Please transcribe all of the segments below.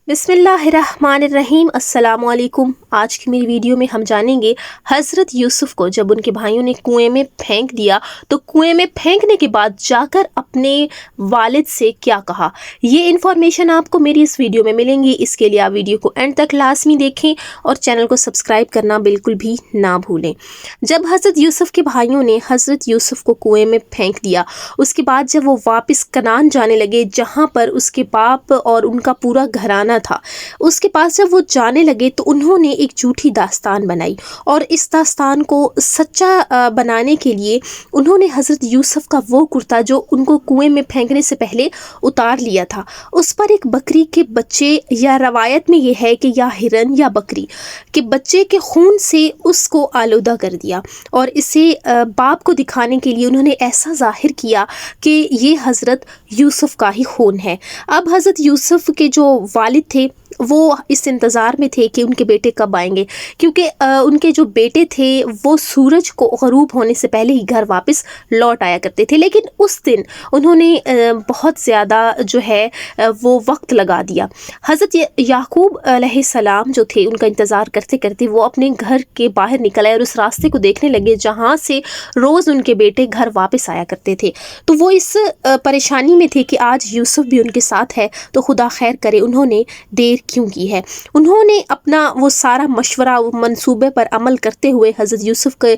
बिस्मिल्लाहिर्रहमानिर्रहीम। अस्सलाम वालेकुम। आज की मेरी वीडियो में हम जानेंगे हज़रत यूसुफ़ को जब उनके भाइयों ने कुएं में फेंक दिया तो कुएं में फेंकने के बाद जाकर अपने वालिद से क्या कहा, ये इन्फॉर्मेशन आपको मेरी इस वीडियो में मिलेंगी। इसके लिए आप वीडियो को एंड तक लाजमी देखें और चैनल को सब्सक्राइब करना बिल्कुल भी ना भूलें। जब हज़रत यूसुफ़ के भाइयों ने हज़रत यूसुफ़ को कुएं में फेंक दिया, उसके बाद जब वो वापस कनान जाने लगे जहाँ पर उसके बाप और उनका पूरा घराना था, उसके पास जब वो जाने लगे तो उन्होंने एक झूठी दास्तान बनाई और इस दास्तान को सच्चा बनाने के लिए उन्होंने हज़रत यूसुफ़ का वो कुर्ता जो उनको कुएं में फेंकने से पहले उतार लिया था, उस पर एक बकरी के बच्चे या रवायत में ये है कि या हिरन या बकरी के बच्चे के खून से उसको आलूदा कर दिया और इसे बाप को दिखाने के लिए उन्होंने ऐसा जाहिर किया कि ये हज़रत यूसुफ़ का ही खून है। अब हज़रत यूसुफ़ के जो वालिद थे वो इस इंतज़ार में थे कि उनके बेटे कब आएंगे, क्योंकि उनके जो बेटे थे वो सूरज को गरूब होने से पहले ही घर वापस लौट आया करते थे। लेकिन उस दिन उन्होंने बहुत ज़्यादा जो है वो वक्त लगा दिया। हज़रत याकूब अलैहिस्सलाम जो थे उनका इंतज़ार करते करते वो अपने घर के बाहर निकल आए और उस रास्ते को देखने लगे जहाँ से रोज़ उनके बेटे घर वापस आया करते थे। तो वो इस परेशानी में थे कि आज यूसुफ़ भी उनके साथ है तो खुदा खैर करे उन्होंने देर क्यों की है। उन्होंने अपना वो सारा मशवरा मंसूबे पर अमल करते हुए हज़रत यूसुफ़ के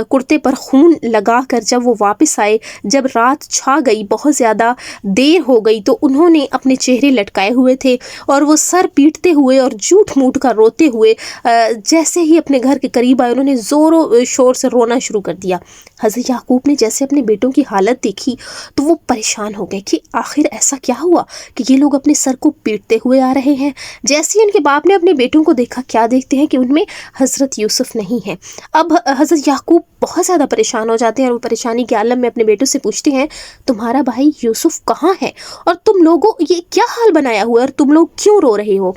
कुर्ते पर खून लगाकर जब वो वापस आए, जब रात छा गई, बहुत ज़्यादा देर हो गई, तो उन्होंने अपने चेहरे लटकाए हुए थे और वो सर पीटते हुए और झूठ मूठ कर रोते हुए जैसे ही अपने घर के करीब आए उन्होंने ज़ोरों शोर से रोना शुरू कर दिया। हज़रत याकूब ने जैसे अपने बेटों की हालत देखी तो वो परेशान हो गए कि आखिर ऐसा क्या हुआ कि ये लोग अपने सर को पीटते हुए आ रहे हैं। जैसे ही उनके बाप ने अपने बेटों को देखा, क्या देखते हैं कि उनमें हज़रत यूसुफ़ नहीं है। अब हज़रत याकूब बहुत ज़्यादा परेशान हो जाते हैं और वो परेशानी के आलम में अपने बेटों से पूछते हैं, तुम्हारा भाई यूसुफ़ कहाँ है और तुम लोगों ये क्या हाल बनाया हुआ है और तुम लोग क्यों रो रहे हो।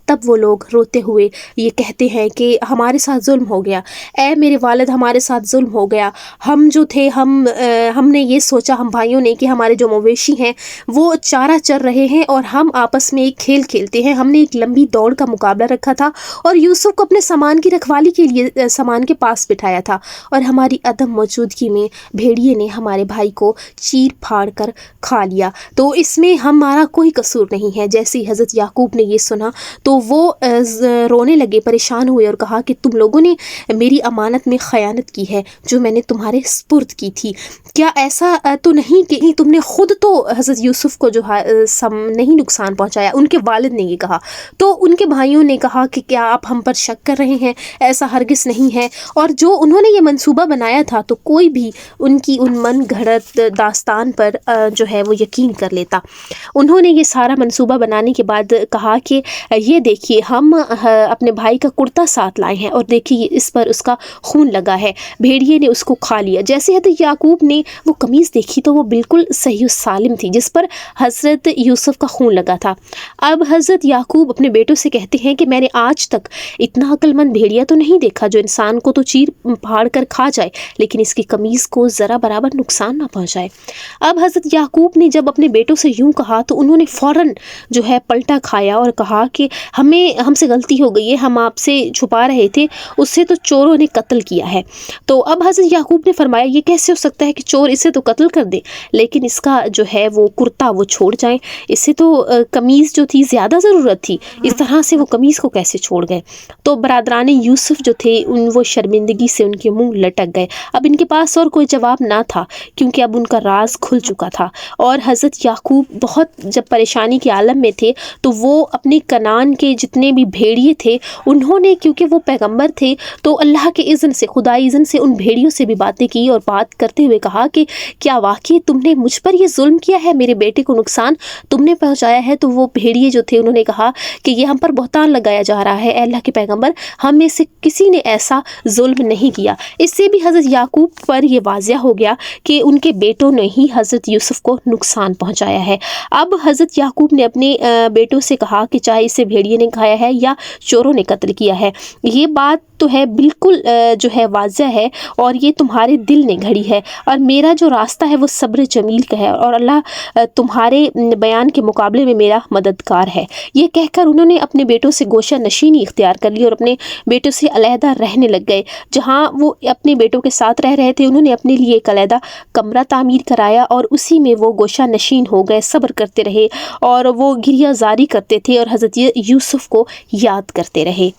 तब वो लोग रोते हुए ये कहते हैं कि हमारे साथ जुल्म हो गया, ऐ मेरे वालिद हमारे साथ जुल्म हो गया। हम जो थे हमने ये सोचा हम भाइयों ने कि हमारे जो मवेशी हैं वो चारा चर रहे हैं और हम आपस में एक खेल खेलते हैं। हमने एक लंबी दौड़ का मुकाबला रखा था और यूसुफ़ को अपने सामान की रखवाली के लिए सामान के पास बिठाया था और हमारी अदम मौजूदगी में भेड़िए ने हमारे भाई को चीर फाड़ कर खा लिया, तो इसमें हमारा कोई कसूर नहीं है। जैसे ही हज़रत याकूब ने ये सुना तो वो रोने लगे, परेशान हुए और कहा कि तुम लोगों ने मेरी अमानत में ख़यानत की है जो मैंने तुम्हारे स्पुर्द की थी। क्या ऐसा तो नहीं कि तुमने ख़ुद तो हज़रत यूसुफ़ को जो नहीं नुकसान पहुंचाया। उनके वालिद ने ये कहा तो उनके भाइयों ने कहा कि क्या आप हम पर शक कर रहे हैं, ऐसा हरगिज़ नहीं है। और जो उन्होंने ये मंसूबा बनाया था तो कोई भी उनकी उन मन घड़त दास्तान पर जो है वो यकीन कर लेता। उन्होंने ये सारा मंसूबा बनाने के बाद कहा कि ये देखिए हम अपने भाई का कुर्ता साथ लाए हैं और देखिए इस पर उसका खून लगा है, भेड़िए ने उसको खा लिया। जैसे हज़रत याकूब ने वो कमीज़ देखी तो वो बिल्कुल सही सालिम थी जिस पर हज़रत यूसुफ़ का खून लगा था। अब हज़रत याकूब अपने बेटों से कहते हैं कि मैंने आज तक इतना अक्लमंद भेड़िया तो नहीं देखा जो इंसान को तो चीर फाड़ कर खा जाए लेकिन इसकी कमीज़ को ज़रा बराबर नुकसान ना पहुँचाए। अब हज़रत याकूब ने जब अपने बेटों से यूँ कहा तो उन्होंने फ़ौरन जो है पलटा खाया और कहा कि हमसे गलती हो गई है, हम आपसे छुपा रहे थे, उससे तो चोरों ने कत्ल किया है। तो अब हज़रत याकूब ने फरमाया ये कैसे हो सकता है कि चोर इसे तो कत्ल कर दे लेकिन इसका जो है वो कुर्ता वो छोड़ जाए, इससे तो कमीज़ जो थी ज़्यादा ज़रूरत थी, इस तरह से वो कमीज़ को कैसे छोड़ गए। तो बरादरान यूसुफ़ जो थे वो शर्मिंदगी से उनके मुँह लटक गए। अब इनके पास और कोई जवाब ना था क्योंकि अब उनका राज खुल चुका था और हज़रत याकूब बहुत जब परेशानी के आलम में थे तो वो अपने कनान के जितने भी भेड़िए थे उन्होंने, क्योंकि वो पैगंबर थे, तो अल्लाह के इज़्न से, खुदाई इज़्न से उन भेड़ियों से भी बातें की और बात करते हुए कहा कि क्या वाकई तुमने मुझ पर ये जुल्म किया है, मेरे बेटे को नुकसान तुमने पहुंचाया है। तो वो भेड़िए जो थे उन्होंने कहा कि ये हम पर बहतान लगाया जा रहा है, अल्लाह के पैगंबर हम में से किसी ने ऐसा जुल्म नहीं किया। इससे भी हज़रत याकूब पर यह वाज़िया हो गया कि उनके बेटों ने ही हज़रत यूसुफ़ को नुकसान पहुँचाया है। अब हज़रत याकूब ने अपने बेटों से कहा कि चाहे इसे भेड़िए ذریعے نے کھایا ہے یا چوروں نے قتل کیا ہے۔ یہ بات تو ہے بالکل جو ہے واضح ہے، اور یہ تمہارے دل نے گھڑی ہے، اور میرا جو راستہ ہے وہ صبر جمیل کا ہے، اور اللہ تمہارے بیان کے مقابلے میں میرا مددگار ہے۔ یہ کہہ کر انہوں نے اپنے بیٹوں سے گوشہ نشینی اختیار کر لی اور اپنے بیٹوں سے علیحدہ رہنے لگ گئے۔ جہاں وہ اپنے بیٹوں کے ساتھ رہ رہے تھے، انہوں نے اپنے لیے ایک علیحدہ کمرہ تعمیر کرایا اور اسی میں وہ گوشہ نشین ہو گئے، صبر کرتے رہے اور وہ گریہ زاری کرتے تھے اور حضرت یوسف کو یاد کرتے رہے۔